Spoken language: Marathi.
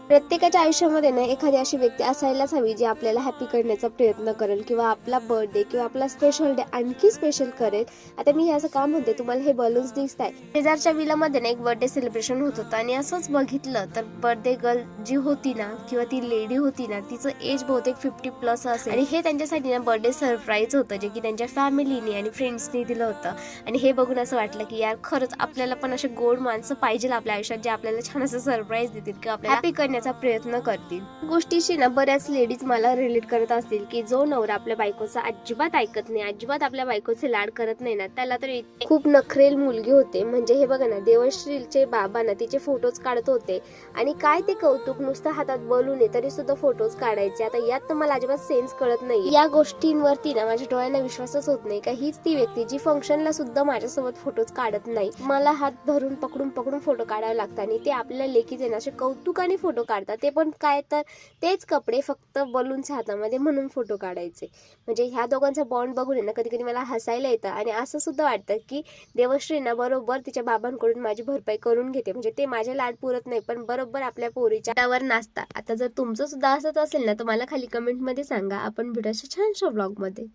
प्रत्येकाच्या आयुष्यामध्ये ना एखादी अशी व्यक्ती असायलाच हवी जी आपल्याला हॅपी करण्याचा प्रयत्न करेल किंवा आपला बर्थडे किंवा आपला स्पेशल डे आणखी स्पेशल करेल. आता मी हे असं काम म्हणते, तुम्हाला हे बलून्स दिसत आहे, शेजारच्या विलामध्ये ना एक बर्थडे सेलिब्रेशन होत होतं आणि असंच बघितलं तर बर्थडे गर्ल जी होती ना किंवा ती लेडी होती ना, तिचं एज बहुतेक 50+ असेल आणि हे त्यांच्यासाठी ना बर्थडे सरप्राईज होतं, जे की त्यांच्या फॅमिलीने आणि फ्रेंड्सनी दिलं होतं. आणि हे बघून असं वाटलं की यार खरंच आपल्याला पण असे गोड माणसं पाहिजे आपल्या आयुष्यात, जे आपल्याला छान असं सरप्राईज देतील किंवा आपल्याला हॅपी करण्याचा प्रयत्न करतील. गोष्टीशी ना बऱ्याच लेडीज मला रिलेट करत असतील की जो नवरा आपल्या बायकोचा अजिबात ऐकत नाही, अजिबात आपल्या बायकोचे लाड करत नाही ना, त्याला तर खूप नखरेल मुलगी होते. म्हणजे हे बघा ना, देवश्रीचे बाबा ना तिचे फोटोज काढत होते आणि काय ते कौतुक, नुसतं हातात बलून आहे तरी सुद्धा फोटोज काढायचे. आता यात तर मला अजिबात सेन्स कळत नाही. या गोष्टींवरती ना माझ्या डोळ्यांना विश्वासच होत नाही का हीच ती व्यक्ती जी फंक्शनला सुद्धा माझ्यासोबत फोटोज काढत नाही. मला हात धरून पकडून पकडून फोटो काढावे लागतात आणि ते आपल्या लेकीचे ना असे कौतुकाने फोटो काढतात. ते पण काय तर तेच कपडे फक्त बलूनच्या हातामध्ये म्हणून फोटो काढायचे. म्हणजे ह्या दोघांचा बॉन्ड बघून ना कधी कधी मला हसायला येतं आणि असं सुद्धा वाटतं की देवश्री ना बरोबर तिच्या बाबांकडून माझी भरपाई करून घेते. म्हणजे ते माझे लाड पुरत नाही पण बरोबर आपल्या पोरीच्या टावर नाचतात. आता जर तुमचं सुद्धा असंच असेल ना तर मला खाली कमेंटमध्ये सांगा. आपण भेटूया छानशा ब्लॉगमध्ये.